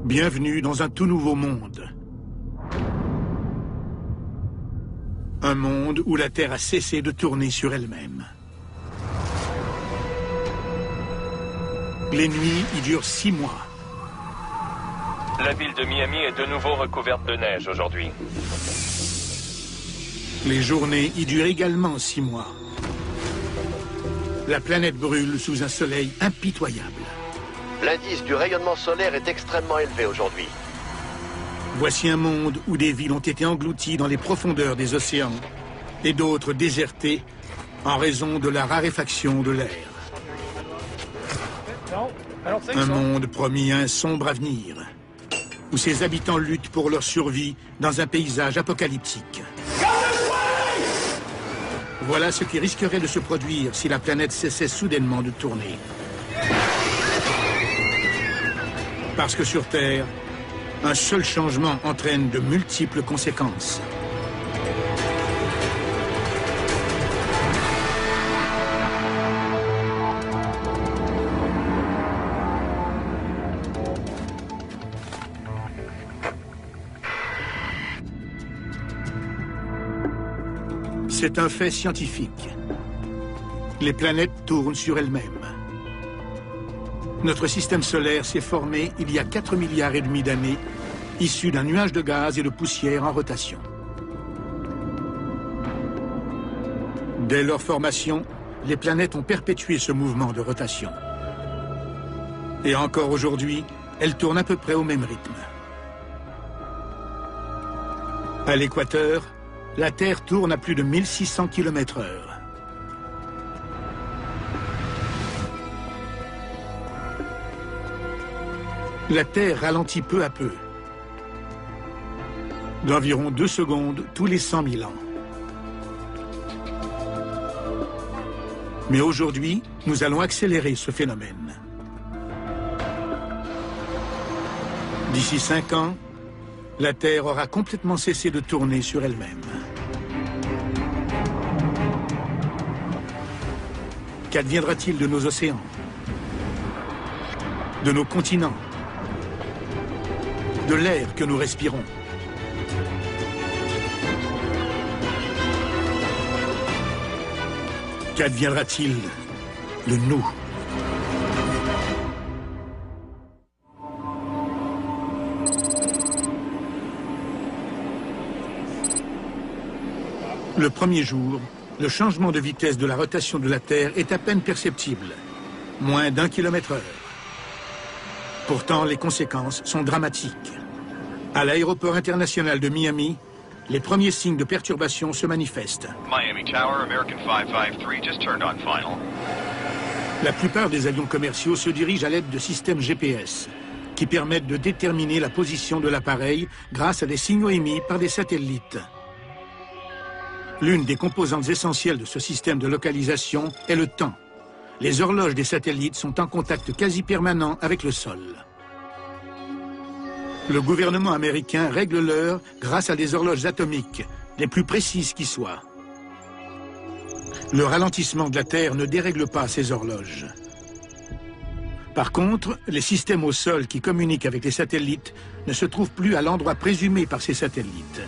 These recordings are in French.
Bienvenue dans un tout nouveau monde. Un monde où la Terre a cessé de tourner sur elle-même. Les nuits y durent 6 mois. La ville de Miami est de nouveau recouverte de neige aujourd'hui. Les journées y durent également 6 mois. La planète brûle sous un soleil impitoyable. L'indice du rayonnement solaire est extrêmement élevé aujourd'hui. Voici un monde où des villes ont été englouties dans les profondeurs des océans et d'autres désertées en raison de la raréfaction de l'air. Un monde promis à un sombre avenir, où ses habitants luttent pour leur survie dans un paysage apocalyptique. Voilà ce qui risquerait de se produire si la planète cessait soudainement de tourner. Parce que sur Terre, un seul changement entraîne de multiples conséquences. C'est un fait scientifique. Les planètes tournent sur elles-mêmes. Notre système solaire s'est formé il y a 4,5 milliards d'années, issu d'un nuage de gaz et de poussière en rotation. Dès leur formation, les planètes ont perpétué ce mouvement de rotation. Et encore aujourd'hui, elles tournent à peu près au même rythme. À l'équateur, la Terre tourne à plus de 1600 km/h. La Terre ralentit peu à peu, d'environ 2 secondes tous les 100 000 ans. Mais aujourd'hui, nous allons accélérer ce phénomène. D'ici 5 ans, la Terre aura complètement cessé de tourner sur elle-même. Qu'adviendra-t-il de nos océans, de nos continents, de l'air que nous respirons? Qu'adviendra-t-il de nous? Le premier jour, le changement de vitesse de la rotation de la Terre est à peine perceptible, moins d'1 km/h. Pourtant, les conséquences sont dramatiques. À l'aéroport international de Miami, les premiers signes de perturbation se manifestent. Miami Tower, American 553, just turned on final. La plupart des avions commerciaux se dirigent à l'aide de systèmes GPS, qui permettent de déterminer la position de l'appareil grâce à des signaux émis par des satellites. L'une des composantes essentielles de ce système de localisation est le temps. Les horloges des satellites sont en contact quasi permanent avec le sol. Le gouvernement américain règle l'heure grâce à des horloges atomiques, les plus précises qui soient. Le ralentissement de la Terre ne dérègle pas ces horloges. Par contre, les systèmes au sol qui communiquent avec les satellites ne se trouvent plus à l'endroit présumé par ces satellites.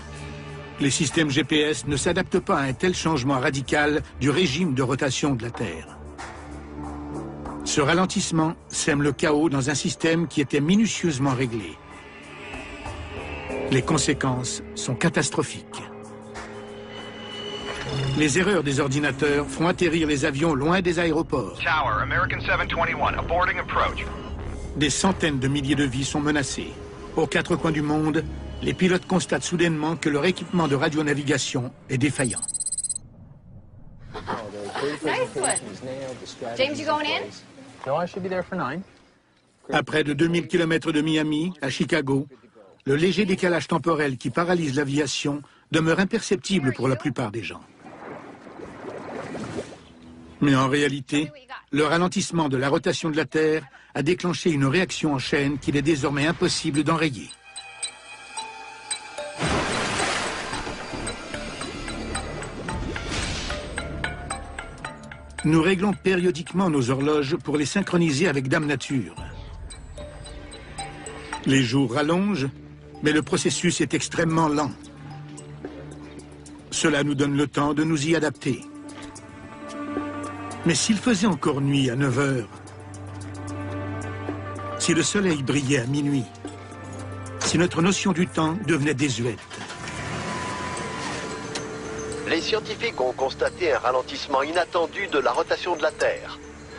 Les systèmes GPS ne s'adaptent pas à un tel changement radical du régime de rotation de la Terre. Ce ralentissement sème le chaos dans un système qui était minutieusement réglé. Les conséquences sont catastrophiques. Les erreurs des ordinateurs font atterrir les avions loin des aéroports. Tower, American 721, aborting approach. Des centaines de milliers de vies sont menacées. Aux 4 coins du monde, les pilotes constatent soudainement que leur équipement de radionavigation est défaillant. Nice one. James, you going in? No, I should be there for 9. À près de 2000 km de Miami, à Chicago, le léger décalage temporel qui paralyse l'aviation demeure imperceptible pour la plupart des gens. Mais en réalité, le ralentissement de la rotation de la Terre a déclenché une réaction en chaîne qu'il est désormais impossible d'enrayer. Nous réglons périodiquement nos horloges pour les synchroniser avec Dame Nature. Les jours rallongent, mais le processus est extrêmement lent. Cela nous donne le temps de nous y adapter. Mais s'il faisait encore nuit à 9 heures, si le soleil brillait à minuit, si notre notion du temps devenait désuète. Les scientifiques ont constaté un ralentissement inattendu de la rotation de la Terre.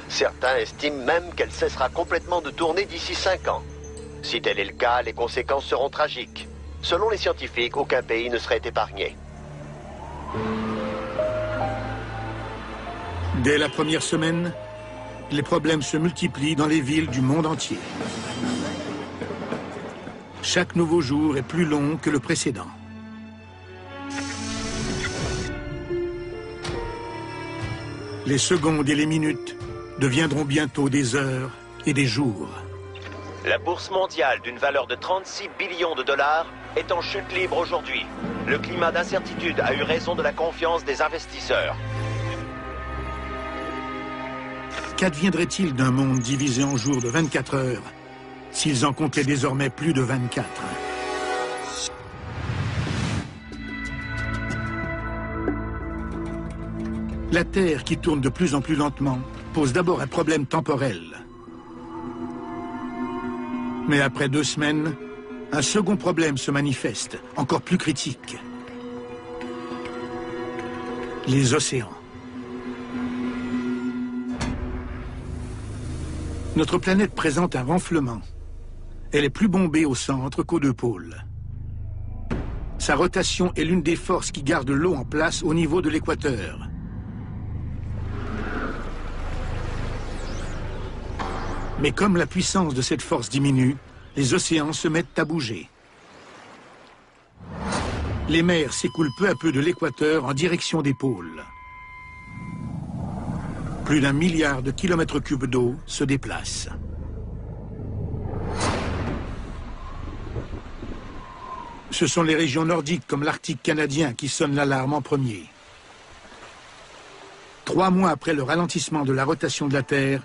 Certains estiment même qu'elle cessera complètement de tourner d'ici 5 ans. Si tel est le cas, les conséquences seront tragiques. Selon les scientifiques, aucun pays ne serait épargné. Dès la première semaine, les problèmes se multiplient dans les villes du monde entier. Chaque nouveau jour est plus long que le précédent. Les secondes et les minutes deviendront bientôt des heures et des jours. La bourse mondiale d'une valeur de 36 billions de dollars est en chute libre aujourd'hui. Le climat d'incertitude a eu raison de la confiance des investisseurs. Qu'adviendrait-il d'un monde divisé en jours de 24 heures s'ils en comptaient désormais plus de 24? La Terre, qui tourne de plus en plus lentement, pose d'abord un problème temporel. Mais après 2 semaines, un second problème se manifeste, encore plus critique. Les océans. Notre planète présente un renflement. Elle est plus bombée au centre qu'aux 2 pôles. Sa rotation est l'une des forces qui gardent l'eau en place au niveau de l'équateur. Mais comme la puissance de cette force diminue, les océans se mettent à bouger. Les mers s'écoulent peu à peu de l'équateur en direction des pôles. Plus d'1 milliard de kilomètres cubes d'eau se déplacent. Ce sont les régions nordiques comme l'Arctique canadien qui sonnent l'alarme en premier. 3 mois après le ralentissement de la rotation de la Terre,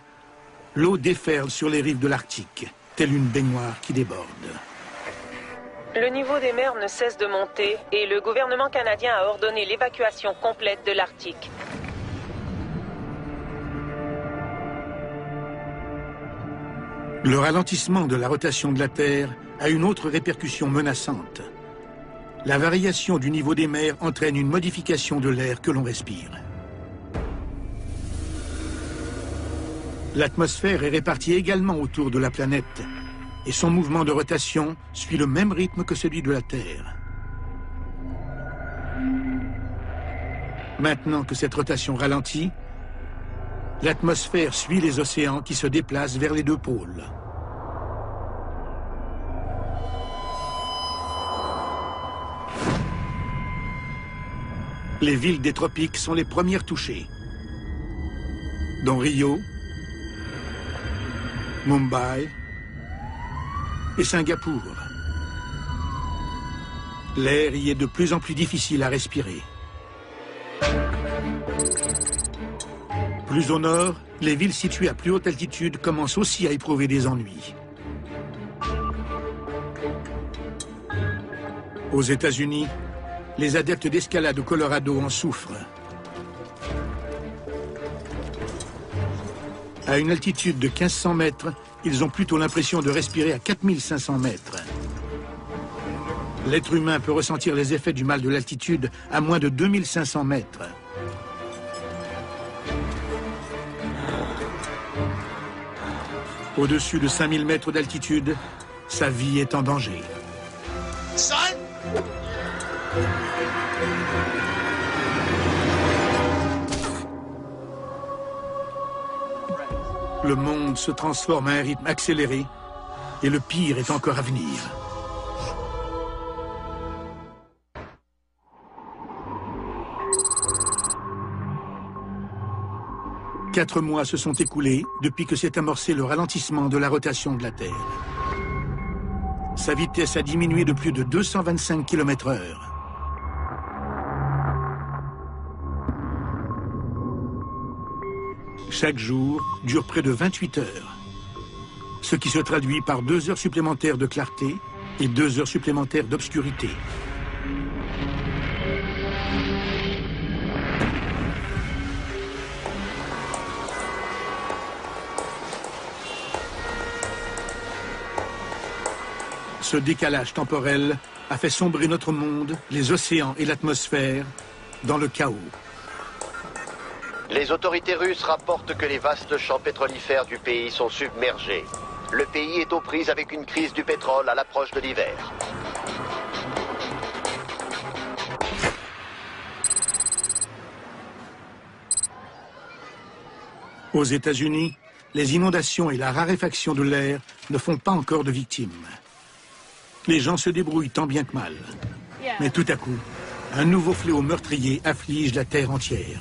l'eau déferle sur les rives de l'Arctique, telle une baignoire qui déborde. Le niveau des mers ne cesse de monter et le gouvernement canadien a ordonné l'évacuation complète de l'Arctique. Le ralentissement de la rotation de la Terre a une autre répercussion menaçante. La variation du niveau des mers entraîne une modification de l'air que l'on respire. L'atmosphère est répartie également autour de la planète et son mouvement de rotation suit le même rythme que celui de la Terre. Maintenant que cette rotation ralentit, l'atmosphère suit les océans qui se déplacent vers les 2 pôles. Les villes des tropiques sont les premières touchées, dont Rio, Mumbai et Singapour. L'air y est de plus en plus difficile à respirer. Plus au nord, les villes situées à plus haute altitude commencent aussi à éprouver des ennuis. Aux États-Unis, les adeptes d'escalade au Colorado en souffrent. À une altitude de 1500 mètres, ils ont plutôt l'impression de respirer à 4500 mètres. L'être humain peut ressentir les effets du mal de l'altitude à moins de 2500 mètres. Au-dessus de 5000 mètres d'altitude, sa vie est en danger. Le monde se transforme à un rythme accéléré et le pire est encore à venir. « 4 mois se sont écoulés depuis que s'est amorcé le ralentissement de la rotation de la Terre. Sa vitesse a diminué de plus de 225 km/h. Chaque jour dure près de 28 heures. ce qui se traduit par 2 heures supplémentaires de clarté et 2 heures supplémentaires d'obscurité. Ce décalage temporel a fait sombrer notre monde, les océans et l'atmosphère dans le chaos. Les autorités russes rapportent que les vastes champs pétrolifères du pays sont submergés. Le pays est aux prises avec une crise du pétrole à l'approche de l'hiver. Aux États-Unis, les inondations et la raréfaction de l'air ne font pas encore de victimes. Les gens se débrouillent tant bien que mal. Mais tout à coup, un nouveau fléau meurtrier afflige la Terre entière.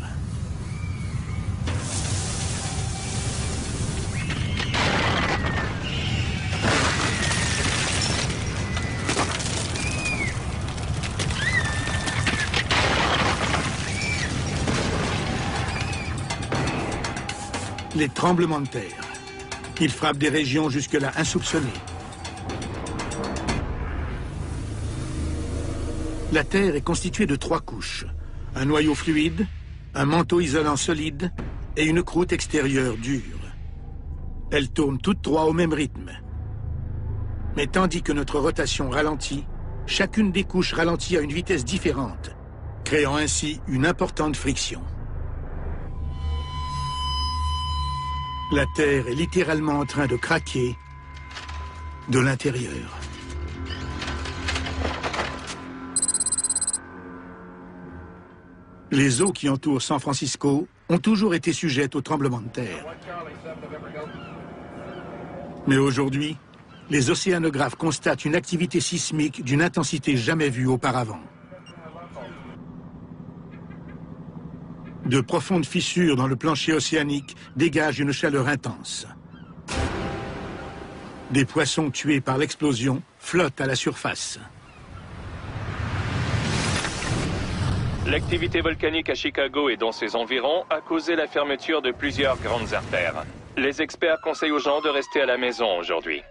Les tremblements de terre. Ils frappent des régions jusque-là insoupçonnées. La Terre est constituée de 3 couches. Un noyau fluide, un manteau isolant solide et une croûte extérieure dure. Elles tournent toutes 3 au même rythme. Mais tandis que notre rotation ralentit, chacune des couches ralentit à une vitesse différente, créant ainsi une importante friction. La Terre est littéralement en train de craquer de l'intérieur. Les eaux qui entourent San Francisco ont toujours été sujettes aux tremblements de terre. Mais aujourd'hui, les océanographes constatent une activité sismique d'une intensité jamais vue auparavant. De profondes fissures dans le plancher océanique dégagent une chaleur intense. Des poissons tués par l'explosion flottent à la surface. L'activité volcanique à Chicago et dans ses environs a causé la fermeture de plusieurs grandes artères. Les experts conseillent aux gens de rester à la maison aujourd'hui.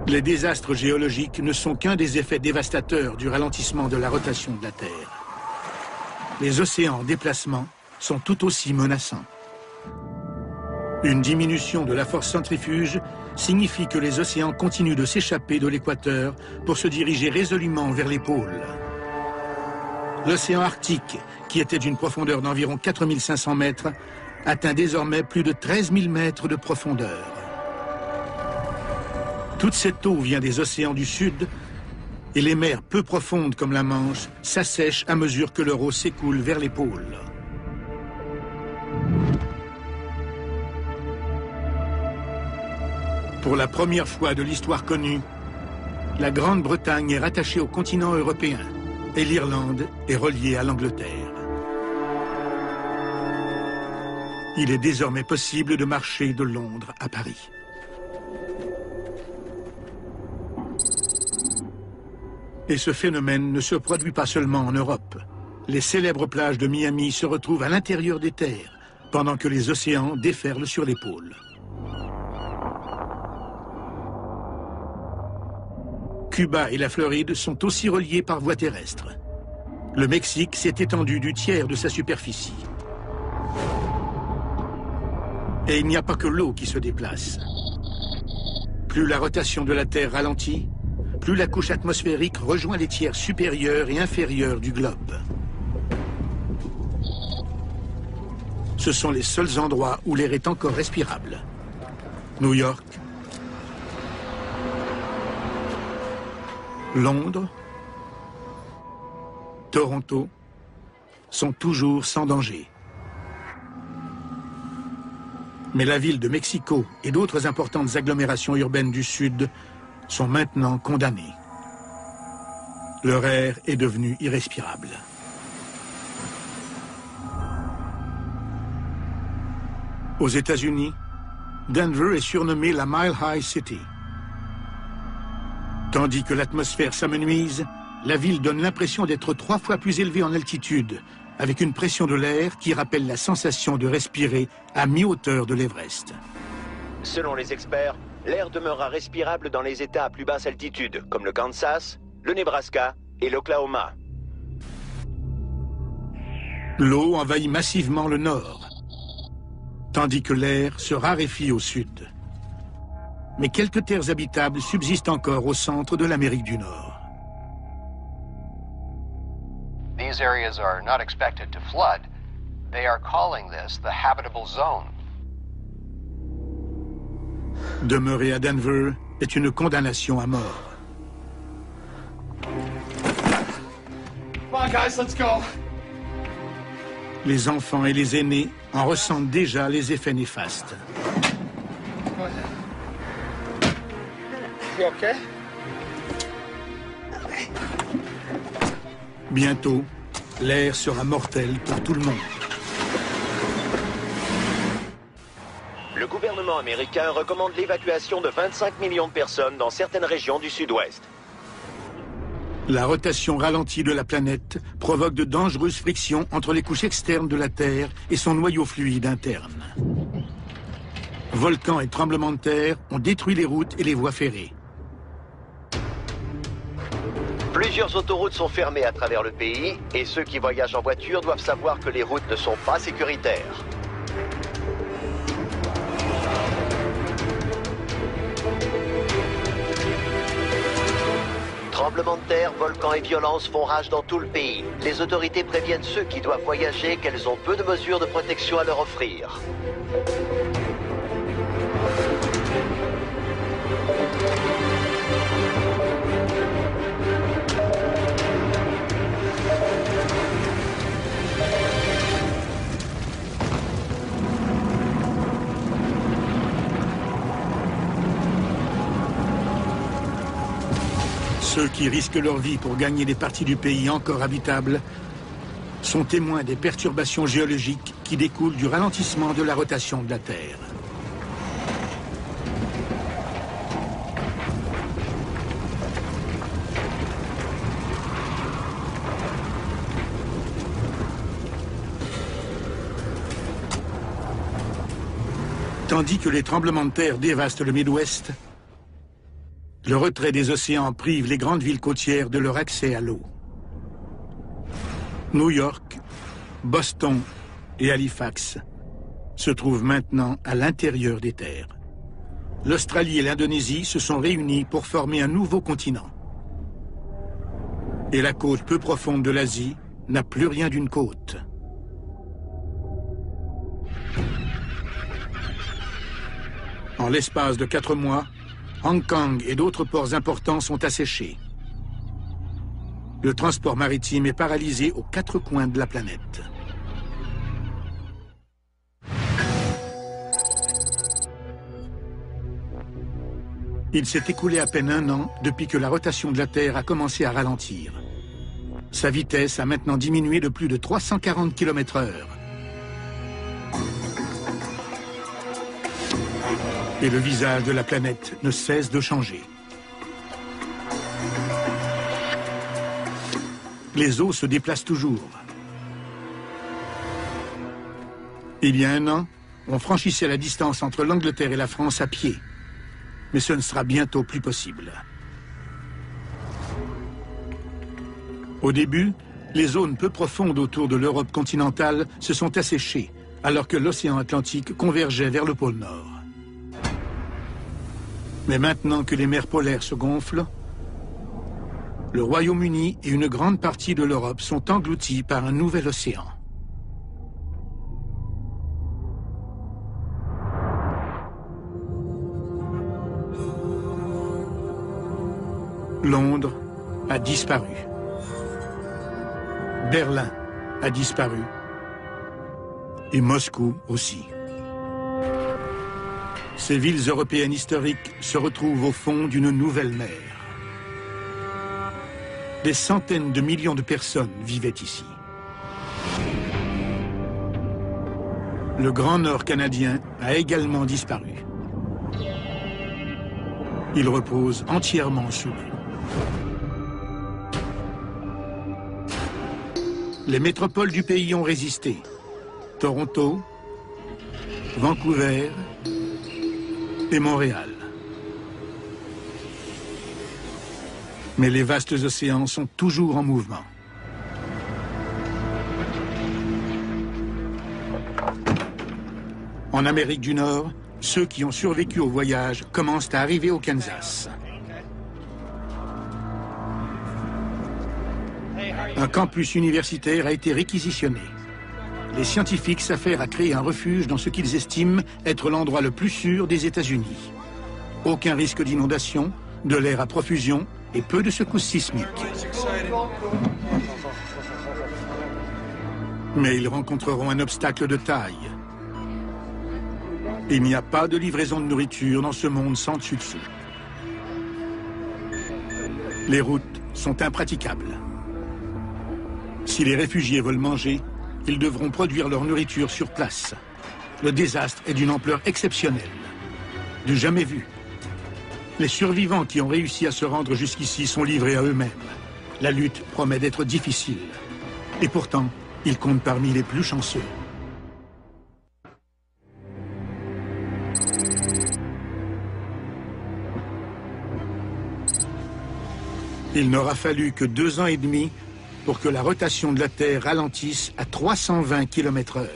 Les désastres géologiques ne sont qu'un des effets dévastateurs du ralentissement de la rotation de la Terre. Les océans en déplacement sont tout aussi menaçants. Une diminution de la force centrifuge signifie que les océans continuent de s'échapper de l'équateur pour se diriger résolument vers les pôles. L'océan Arctique, qui était d'une profondeur d'environ 4500 mètres, atteint désormais plus de 13 000 mètres de profondeur. Toute cette eau vient des océans du Sud et les mers peu profondes comme la Manche s'assèchent à mesure que leur eau s'écoule vers les pôles. Pour la première fois de l'histoire connue, la Grande-Bretagne est rattachée au continent européen et l'Irlande est reliée à l'Angleterre. Il est désormais possible de marcher de Londres à Paris. Et ce phénomène ne se produit pas seulement en Europe. Les célèbres plages de Miami se retrouvent à l'intérieur des terres, pendant que les océans déferlent sur les pôles. Cuba et la Floride sont aussi reliés par voie terrestre. Le Mexique s'est étendu du tiers de sa superficie. Et il n'y a pas que l'eau qui se déplace. Plus la rotation de la Terre ralentit, plus la couche atmosphérique rejoint les tiers supérieurs et inférieurs du globe. Ce sont les seuls endroits où l'air est encore respirable. New York, Londres, Toronto sont toujours sans danger. Mais la ville de Mexico et d'autres importantes agglomérations urbaines du Sud sont maintenant condamnées. Leur air est devenu irrespirable. Aux États-Unis, Denver est surnommée la Mile High City. Tandis que l'atmosphère s'amenuise, la ville donne l'impression d'être 3 fois plus élevée en altitude avec une pression de l'air qui rappelle la sensation de respirer à mi-hauteur de l'Everest. Selon les experts, l'air demeurera respirable dans les États à plus basse altitude, comme le Kansas, le Nebraska et l'Oklahoma. L'eau envahit massivement le nord, tandis que l'air se raréfie au sud. Mais quelques terres habitables subsistent encore au centre de l'Amérique du Nord. These areas are not expected to flood. They are calling this the habitable zone. Demeurer à Denver est une condamnation à mort. Come on, guys, let's go. Les enfants et les aînés en ressentent déjà les effets néfastes. You okay? Bientôt, l'air sera mortel pour tout le monde. Le gouvernement américain recommande l'évacuation de 25 millions de personnes dans certaines régions du sud-ouest. La rotation ralentie de la planète provoque de dangereuses frictions entre les couches externes de la Terre et son noyau fluide interne. Volcans et tremblements de terre ont détruit les routes et les voies ferrées. Plusieurs autoroutes sont fermées à travers le pays et ceux qui voyagent en voiture doivent savoir que les routes ne sont pas sécuritaires. Tremblements de terre, volcans et violences font rage dans tout le pays. Les autorités préviennent ceux qui doivent voyager qu'elles ont peu de mesures de protection à leur offrir. Ceux qui risquent leur vie pour gagner des parties du pays encore habitables sont témoins des perturbations géologiques qui découlent du ralentissement de la rotation de la Terre. Tandis que les tremblements de terre dévastent le Midwest, le retrait des océans prive les grandes villes côtières de leur accès à l'eau. New York, Boston et Halifax se trouvent maintenant à l'intérieur des terres. L'Australie et l'Indonésie se sont réunis pour former un nouveau continent. Et la côte peu profonde de l'Asie n'a plus rien d'une côte. En l'espace de 4 mois, Hong Kong et d'autres ports importants sont asséchés. Le transport maritime est paralysé aux 4 coins de la planète. Il s'est écoulé à peine 1 an depuis que la rotation de la Terre a commencé à ralentir. Sa vitesse a maintenant diminué de plus de 340 km/h. Et le visage de la planète ne cesse de changer. Les eaux se déplacent toujours. Il y a 1 an, on franchissait la distance entre l'Angleterre et la France à pied. Mais ce ne sera bientôt plus possible. Au début, les zones peu profondes autour de l'Europe continentale se sont asséchées, alors que l'océan Atlantique convergeait vers le pôle Nord. Mais maintenant que les mers polaires se gonflent, le Royaume-Uni et une grande partie de l'Europe sont engloutis par un nouvel océan. Londres a disparu. Berlin a disparu. Et Moscou aussi. Ces villes européennes historiques se retrouvent au fond d'une nouvelle mer. Des centaines de millions de personnes vivaient ici. Le Grand Nord canadien a également disparu. Il repose entièrement sous l'eau. les métropoles du pays ont résisté. Toronto, Vancouver et Montréal. Mais les vastes océans sont toujours en mouvement. En Amérique du Nord, ceux qui ont survécu au voyage commencent à arriver au Kansas. Un campus universitaire a été réquisitionné. Les scientifiques s'affairent à créer un refuge dans ce qu'ils estiment être l'endroit le plus sûr des États-Unis. Aucun risque d'inondation, de l'air à profusion et peu de secousses sismiques. Mais ils rencontreront un obstacle de taille. Il n'y a pas de livraison de nourriture dans ce monde sans dessus-dessous. Les routes sont impraticables. Si les réfugiés veulent manger, ils devront produire leur nourriture sur place. Le désastre est d'une ampleur exceptionnelle, du jamais vu. Les survivants qui ont réussi à se rendre jusqu'ici sont livrés à eux-mêmes. La lutte promet d'être difficile. Et pourtant, ils comptent parmi les plus chanceux. Il n'aura fallu que 2 ans et demi pour que la rotation de la Terre ralentisse à 320 km/h.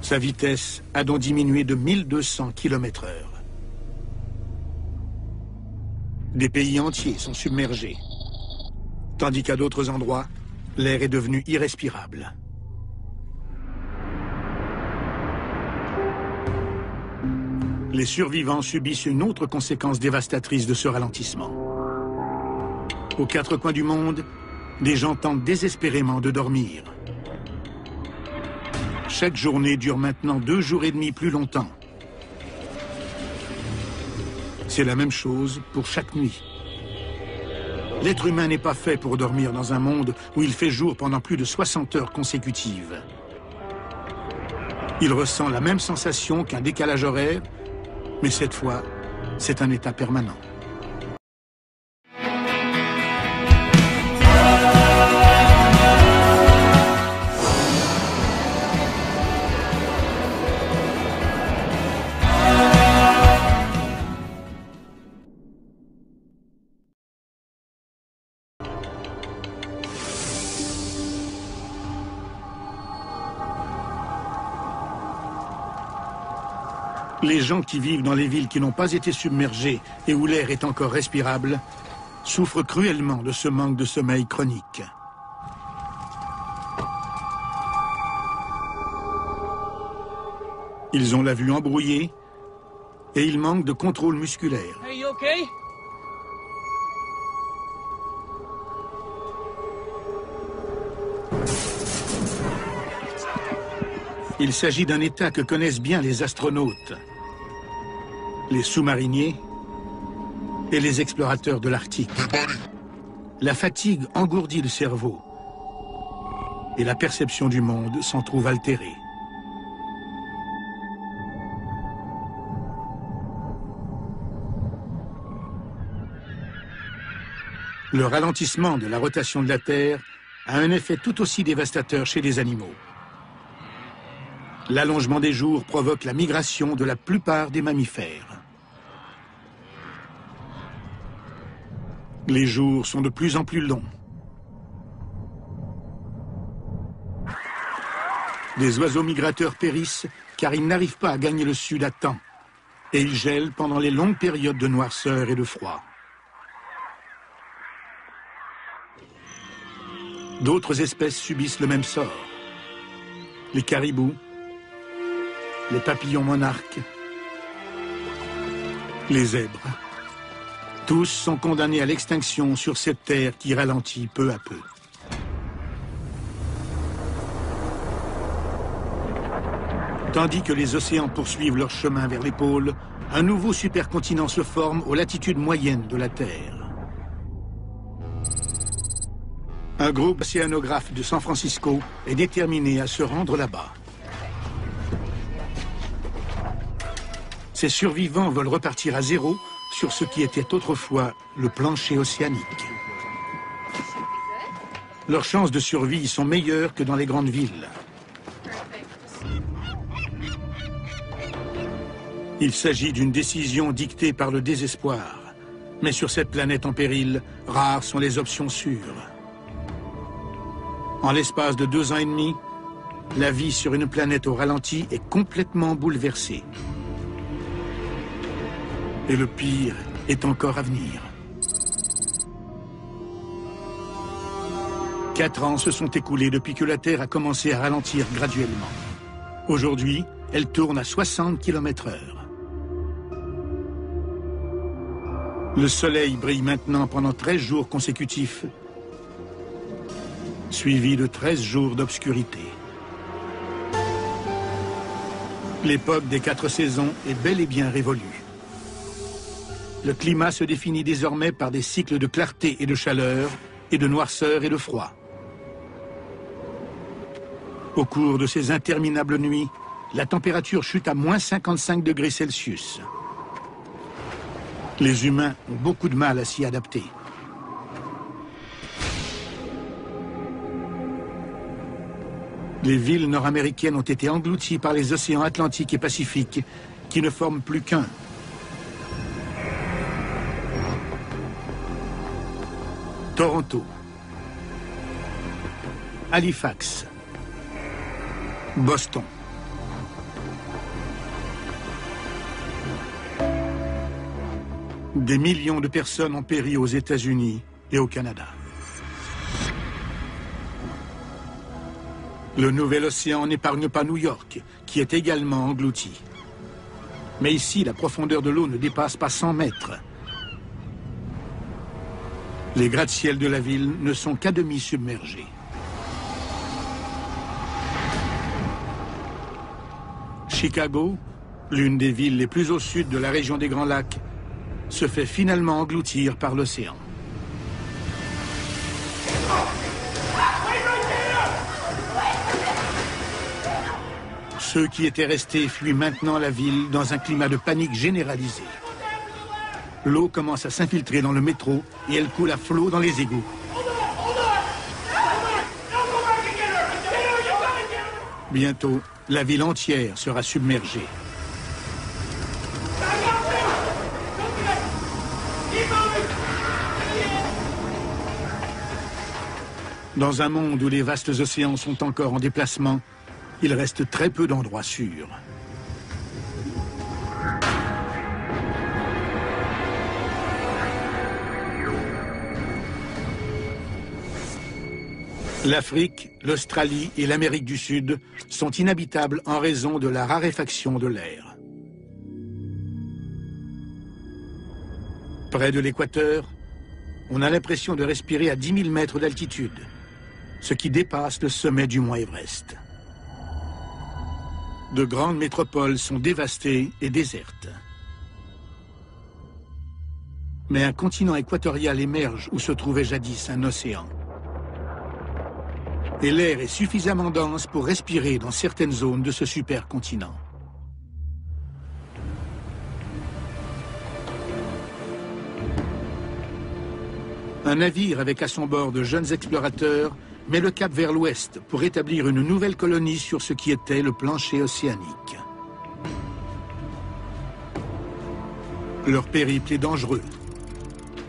Sa vitesse a donc diminué de 1200 km/h. Des pays entiers sont submergés, tandis qu'à d'autres endroits, l'air est devenu irrespirable. Les survivants subissent une autre conséquence dévastatrice de ce ralentissement. Aux 4 coins du monde, des gens tentent désespérément de dormir. Chaque journée dure maintenant 2 jours et demi plus longtemps. C'est la même chose pour chaque nuit. L'être humain n'est pas fait pour dormir dans un monde où il fait jour pendant plus de 60 heures consécutives. Il ressent la même sensation qu'un décalage horaire, mais cette fois, c'est un état permanent. Les gens qui vivent dans les villes qui n'ont pas été submergées et où l'air est encore respirable souffrent cruellement de ce manque de sommeil chronique. Ils ont la vue embrouillée et ils manquent de contrôle musculaire. Hey, you okay? Il s'agit d'un état que connaissent bien les astronautes, les sous-mariniers et les explorateurs de l'Arctique. La fatigue engourdit le cerveau et la perception du monde s'en trouve altérée. Le ralentissement de la rotation de la Terre a un effet tout aussi dévastateur chez les animaux. L'allongement des jours provoque la migration de la plupart des mammifères. Les jours sont de plus en plus longs. Des oiseaux migrateurs périssent car ils n'arrivent pas à gagner le sud à temps et ils gèlent pendant les longues périodes de noirceur et de froid. D'autres espèces subissent le même sort. Les caribous, les papillons monarques, les zèbres. Tous sont condamnés à l'extinction sur cette terre qui ralentit peu à peu. Tandis que les océans poursuivent leur chemin vers les pôles, un nouveau supercontinent se forme aux latitudes moyennes de la Terre. Un groupe océanographe de San Francisco est déterminé à se rendre là-bas. Ces survivants veulent repartir à zéro sur ce qui était autrefois le plancher océanique. Leurs chances de survie sont meilleures que dans les grandes villes. Il s'agit d'une décision dictée par le désespoir. Mais sur cette planète en péril, rares sont les options sûres. En l'espace de 2 ans et demi, la vie sur une planète au ralenti est complètement bouleversée. Et le pire est encore à venir. 4 ans se sont écoulés depuis que la Terre a commencé à ralentir graduellement. Aujourd'hui, elle tourne à 60 km/h. Le soleil brille maintenant pendant 13 jours consécutifs, suivi de 13 jours d'obscurité. L'époque des 4 saisons est bel et bien révolue. Le climat se définit désormais par des cycles de clarté et de chaleur, et de noirceur et de froid. Au cours de ces interminables nuits, la température chute à moins 55 degrés Celsius. Les humains ont beaucoup de mal à s'y adapter. Les villes nord-américaines ont été englouties par les océans Atlantique et Pacifique, qui ne forment plus qu'un. Toronto, Halifax, Boston. Des millions de personnes ont péri aux États-Unis et au Canada. Le nouvel océan n'épargne pas New York, qui est également englouti. Mais ici, la profondeur de l'eau ne dépasse pas 100 mètres. Les gratte-ciels de la ville ne sont qu'à demi submergés. Chicago, l'une des villes les plus au sud de la région des Grands Lacs, se fait finalement engloutir par l'océan. Ceux qui étaient restés fuient maintenant la ville dans un climat de panique généralisée. L'eau commence à s'infiltrer dans le métro et elle coule à flot dans les égouts. Bientôt, la ville entière sera submergée. Dans un monde où les vastes océans sont encore en déplacement, il reste très peu d'endroits sûrs. L'Afrique, l'Australie et l'Amérique du Sud sont inhabitables en raison de la raréfaction de l'air. Près de l'équateur, on a l'impression de respirer à 10 000 mètres d'altitude, ce qui dépasse le sommet du mont Everest. De grandes métropoles sont dévastées et désertes. Mais un continent équatorial émerge où se trouvait jadis un océan. Et l'air est suffisamment dense pour respirer dans certaines zones de ce supercontinent. Un navire avec à son bord de jeunes explorateurs met le cap vers l'ouest pour établir une nouvelle colonie sur ce qui était le plancher océanique. Leur périple est dangereux.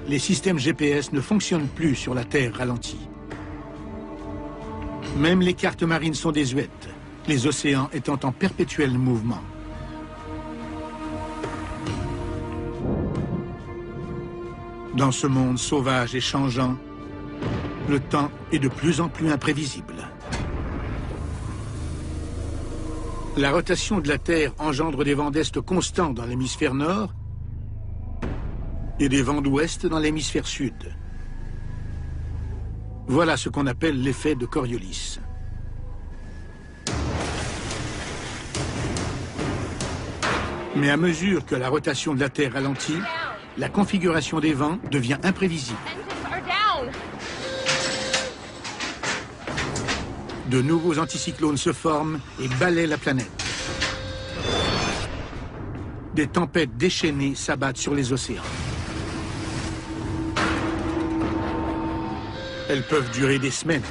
Les systèmes GPS ne fonctionnent plus sur la Terre ralentie. Même les cartes marines sont désuètes, les océans étant en perpétuel mouvement. Dans ce monde sauvage et changeant, le temps est de plus en plus imprévisible. La rotation de la Terre engendre des vents d'est constants dans l'hémisphère nord et des vents d'ouest dans l'hémisphère sud. Voilà ce qu'on appelle l'effet de Coriolis. Mais à mesure que la rotation de la Terre ralentit, la configuration des vents devient imprévisible. De nouveaux anticyclones se forment et balaient la planète. Des tempêtes déchaînées s'abattent sur les océans. Elles peuvent durer des semaines.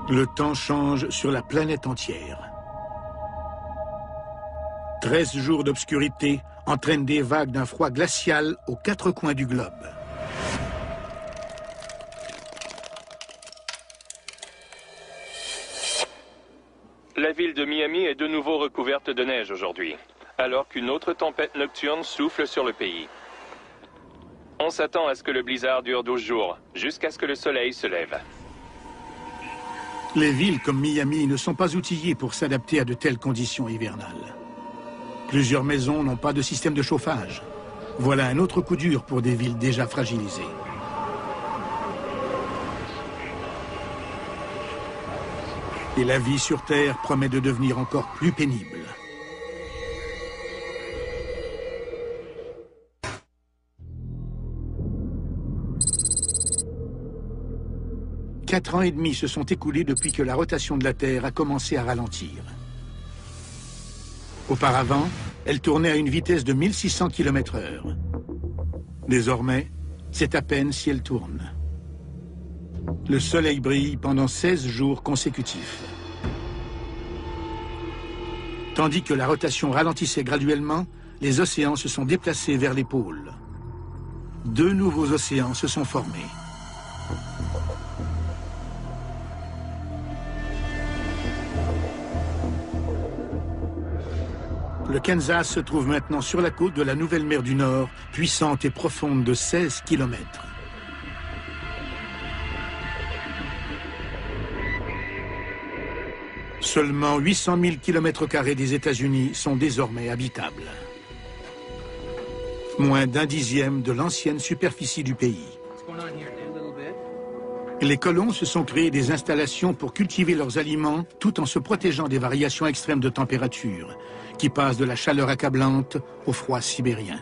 Le temps change sur la planète entière. 13 jours d'obscurité entraînent des vagues d'un froid glacial aux 4 coins du globe. La ville de Miami est de nouveau recouverte de neige aujourd'hui, alors qu'une autre tempête nocturne souffle sur le pays. On s'attend à ce que le blizzard dure 12 jours, jusqu'à ce que le soleil se lève. Les villes comme Miami ne sont pas outillées pour s'adapter à de telles conditions hivernales. Plusieurs maisons n'ont pas de système de chauffage. Voilà un autre coup dur pour des villes déjà fragilisées. Et la vie sur Terre promet de devenir encore plus pénible. Quatre ans et demi se sont écoulés depuis que la rotation de la Terre a commencé à ralentir. Auparavant, elle tournait à une vitesse de 1600 km/h. Désormais, c'est à peine si elle tourne. Le soleil brille pendant 16 jours consécutifs. Tandis que la rotation ralentissait graduellement, les océans se sont déplacés vers les pôles. 2 nouveaux océans se sont formés. Le Kansas se trouve maintenant sur la côte de la nouvelle mer du Nord, puissante et profonde de 16 km. Seulement 800 000 km² des États-Unis sont désormais habitables. Moins d'un dixième de l'ancienne superficie du pays. Les colons se sont créés des installations pour cultiver leurs aliments tout en se protégeant des variations extrêmes de température, qui passent de la chaleur accablante au froid sibérien.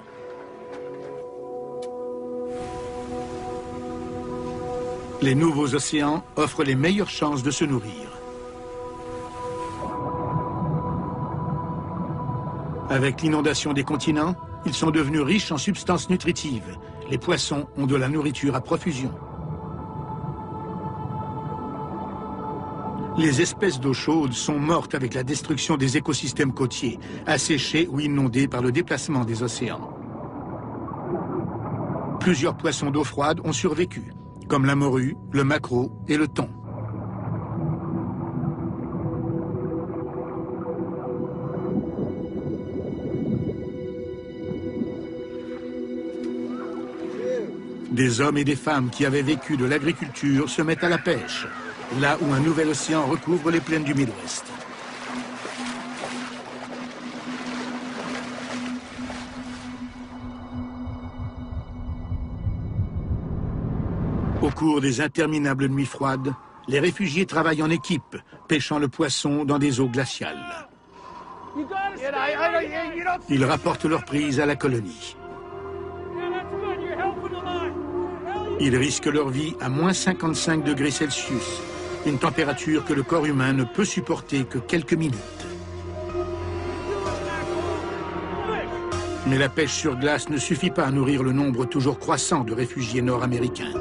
Les nouveaux océans offrent les meilleures chances de se nourrir. Avec l'inondation des continents, ils sont devenus riches en substances nutritives. Les poissons ont de la nourriture à profusion. Les espèces d'eau chaude sont mortes avec la destruction des écosystèmes côtiers, asséchés ou inondés par le déplacement des océans. Plusieurs poissons d'eau froide ont survécu, comme la morue, le maquereau et le thon. Des hommes et des femmes qui avaient vécu de l'agriculture se mettent à la pêche, là où un nouvel océan recouvre les plaines du Midwest. Au cours des interminables nuits froides, les réfugiés travaillent en équipe, pêchant le poisson dans des eaux glaciales. Ils rapportent leur prise à la colonie. Ils risquent leur vie à moins 55 degrés Celsius, une température que le corps humain ne peut supporter que quelques minutes. Mais la pêche sur glace ne suffit pas à nourrir le nombre toujours croissant de réfugiés nord-américains.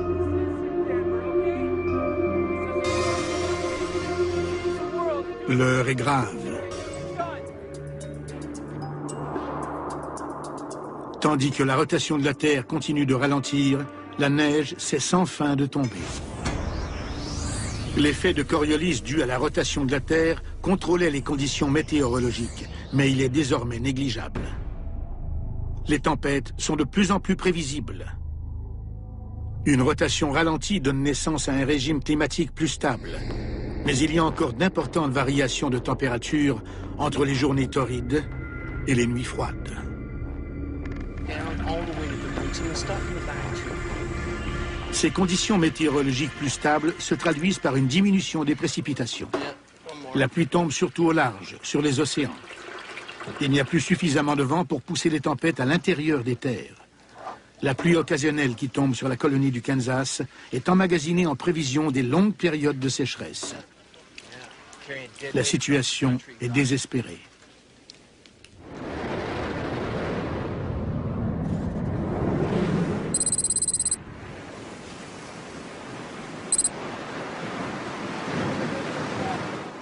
L'heure est grave. Tandis que la rotation de la Terre continue de ralentir, la neige cesse sans fin de tomber. L'effet de Coriolis dû à la rotation de la Terre contrôlait les conditions météorologiques, mais il est désormais négligeable. Les tempêtes sont de plus en plus prévisibles. Une rotation ralentie donne naissance à un régime climatique plus stable. Mais il y a encore d'importantes variations de température entre les journées torrides et les nuits froides. Ces conditions météorologiques plus stables se traduisent par une diminution des précipitations. La pluie tombe surtout au large, sur les océans. Il n'y a plus suffisamment de vent pour pousser les tempêtes à l'intérieur des terres. La pluie occasionnelle qui tombe sur la colonie du Kansas est emmagasinée en prévision des longues périodes de sécheresse. La situation est désespérée.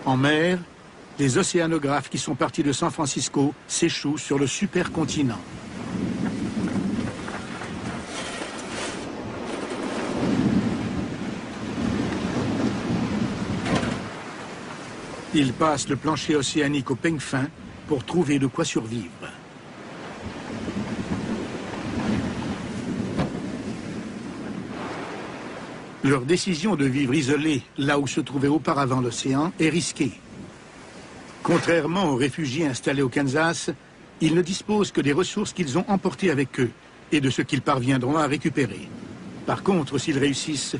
En mer, les océanographes qui sont partis de San Francisco s'échouent sur le supercontinent. Ils passent le plancher océanique au peigne fin pour trouver de quoi survivre. Leur décision de vivre isolés là où se trouvait auparavant l'océan est risquée. Contrairement aux réfugiés installés au Kansas, ils ne disposent que des ressources qu'ils ont emportées avec eux et de ce qu'ils parviendront à récupérer. Par contre, s'ils réussissent,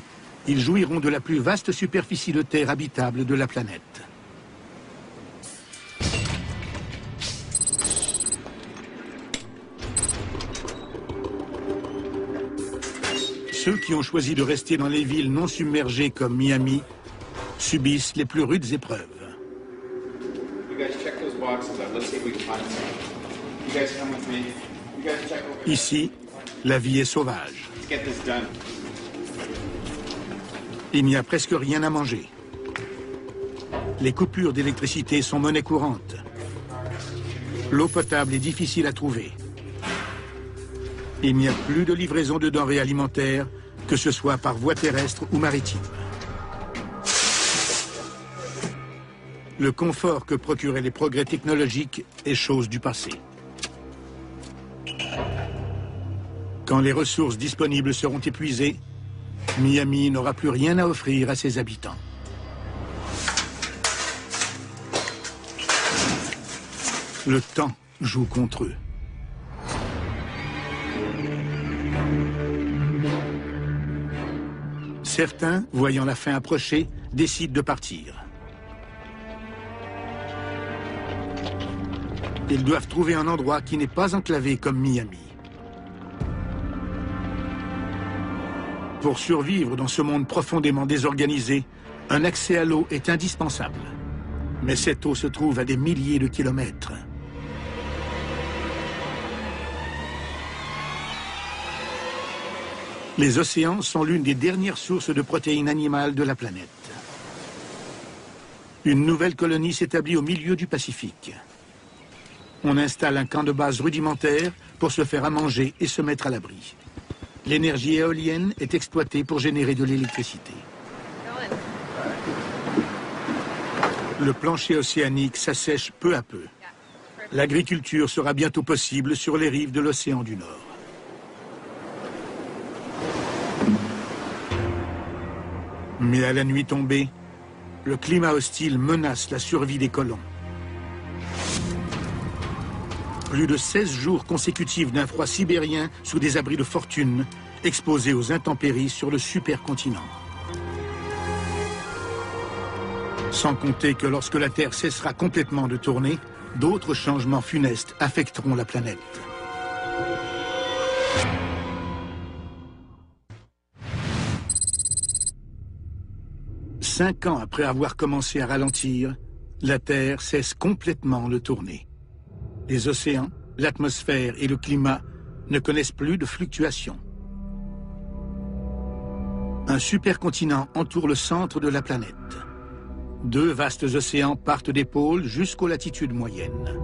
ils jouiront de la plus vaste superficie de terre habitable de la planète. Ceux qui ont choisi de rester dans les villes non submergées comme Miami subissent les plus rudes épreuves. Ici, la vie est sauvage. Il n'y a presque rien à manger. Les coupures d'électricité sont monnaie courante. L'eau potable est difficile à trouver. Il n'y a plus de livraison de denrées alimentaires, que ce soit par voie terrestre ou maritime. Le confort que procuraient les progrès technologiques est chose du passé. Quand les ressources disponibles seront épuisées, Miami n'aura plus rien à offrir à ses habitants. Le temps joue contre eux. Certains, voyant la fin approcher, décident de partir. Ils doivent trouver un endroit qui n'est pas enclavé comme Miami. Pour survivre dans ce monde profondément désorganisé, un accès à l'eau est indispensable. Mais cette eau se trouve à des milliers de kilomètres. Les océans sont l'une des dernières sources de protéines animales de la planète. Une nouvelle colonie s'établit au milieu du Pacifique. On installe un camp de base rudimentaire pour se faire à manger et se mettre à l'abri. L'énergie éolienne est exploitée pour générer de l'électricité. Le plancher océanique s'assèche peu à peu. L'agriculture sera bientôt possible sur les rives de l'océan du Nord. Mais à la nuit tombée, le climat hostile menace la survie des colons. Plus de 16 jours consécutifs d'un froid sibérien sous des abris de fortune, exposés aux intempéries sur le supercontinent. Sans compter que lorsque la Terre cessera complètement de tourner, d'autres changements funestes affecteront la planète. 5 ans après avoir commencé à ralentir, la Terre cesse complètement de tourner. Les océans, l'atmosphère et le climat ne connaissent plus de fluctuations. Un supercontinent entoure le centre de la planète. 2 vastes océans partent des pôles jusqu'aux latitudes moyennes.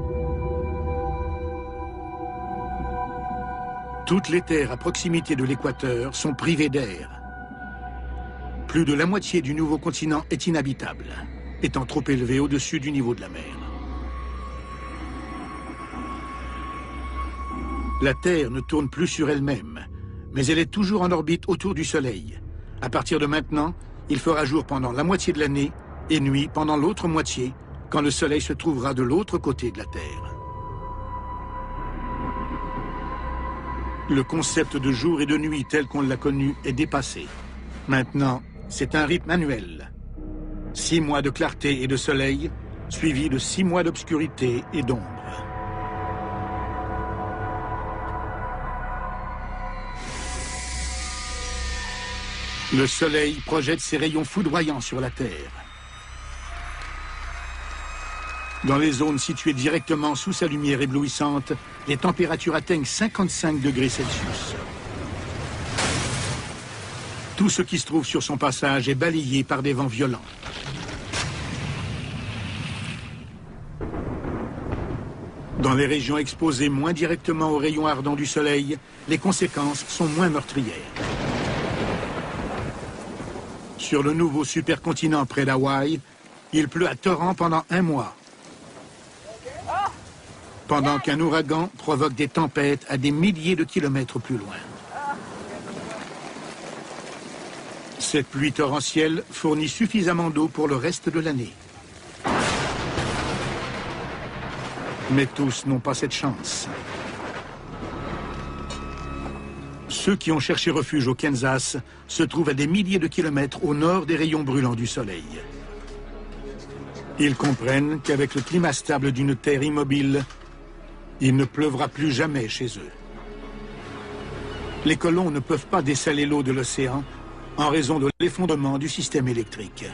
Toutes les terres à proximité de l'équateur sont privées d'air. Plus de la moitié du nouveau continent est inhabitable, étant trop élevé au-dessus du niveau de la mer. La Terre ne tourne plus sur elle-même, mais elle est toujours en orbite autour du Soleil. À partir de maintenant, il fera jour pendant la moitié de l'année et nuit pendant l'autre moitié, quand le Soleil se trouvera de l'autre côté de la Terre. Le concept de jour et de nuit tel qu'on l'a connu est dépassé. Maintenant, c'est un rythme annuel. 6 mois de clarté et de soleil, suivis de 6 mois d'obscurité et d'ombre. Le Soleil projette ses rayons foudroyants sur la Terre. Dans les zones situées directement sous sa lumière éblouissante, les températures atteignent 55 degrés Celsius. Tout ce qui se trouve sur son passage est balayé par des vents violents. Dans les régions exposées moins directement aux rayons ardents du Soleil, les conséquences sont moins meurtrières. Sur le nouveau supercontinent près d'Hawaï, il pleut à torrents pendant 1 mois. Pendant qu'un ouragan provoque des tempêtes à des milliers de kilomètres plus loin. Cette pluie torrentielle fournit suffisamment d'eau pour le reste de l'année. Mais tous n'ont pas cette chance. Ceux qui ont cherché refuge au Kansas se trouvent à des milliers de kilomètres au nord des rayons brûlants du Soleil. Ils comprennent qu'avec le climat stable d'une terre immobile, il ne pleuvra plus jamais chez eux. Les colons ne peuvent pas dessaler l'eau de l'océan en raison de l'effondrement du système électrique.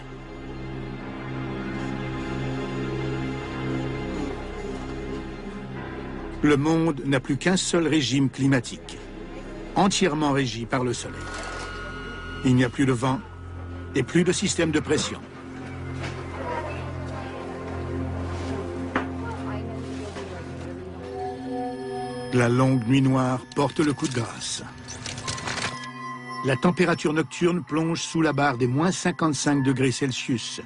Le monde n'a plus qu'un seul régime climatique, entièrement régi par le Soleil. Il n'y a plus de vent et plus de système de pression. La longue nuit noire porte le coup de grâce. La température nocturne plonge sous la barre des moins 55 degrés Celsius,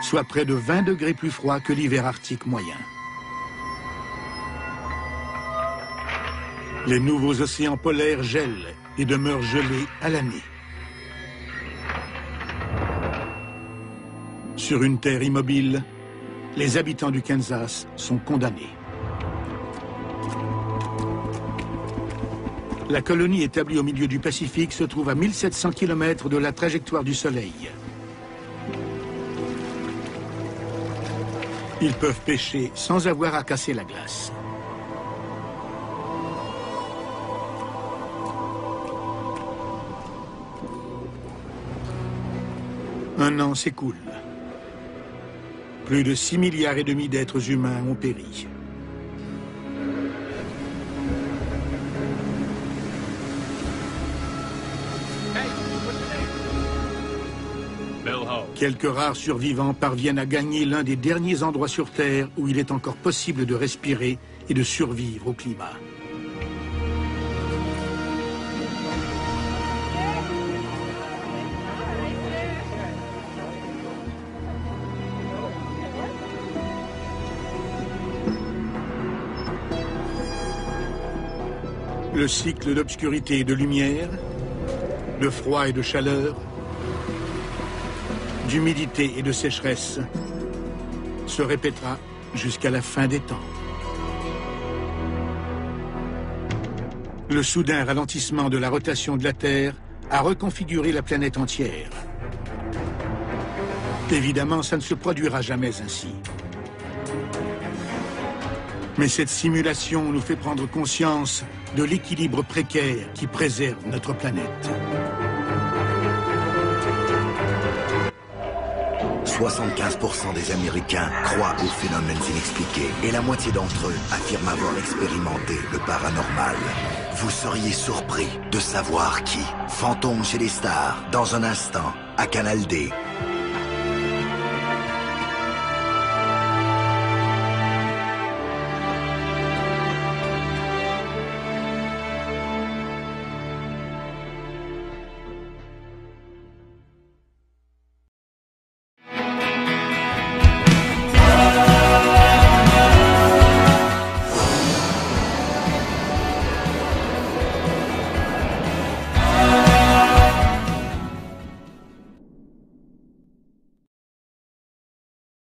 soit près de 20 degrés plus froid que l'hiver arctique moyen. Les nouveaux océans polaires gèlent et demeurent gelés à l'année. Sur une terre immobile, les habitants du Kansas sont condamnés. La colonie établie au milieu du Pacifique se trouve à 1700 km de la trajectoire du Soleil. Ils peuvent pêcher sans avoir à casser la glace. Un an s'écoule. Plus de 6,5 milliards d'êtres humains ont péri. Quelques rares survivants parviennent à gagner l'un des derniers endroits sur Terre où il est encore possible de respirer et de survivre au climat. Le cycle d'obscurité et de lumière, de froid et de chaleur, d'humidité et de sécheresse se répétera jusqu'à la fin des temps. Le soudain ralentissement de la rotation de la Terre a reconfiguré la planète entière. Évidemment, ça ne se produira jamais ainsi. Mais cette simulation nous fait prendre conscience de l'équilibre précaire qui préserve notre planète. 75% des Américains croient aux phénomènes inexpliqués et la moitié d'entre eux affirment avoir expérimenté le paranormal. Vous seriez surpris de savoir qui. Fantômes chez les stars, dans un instant, à Canal D.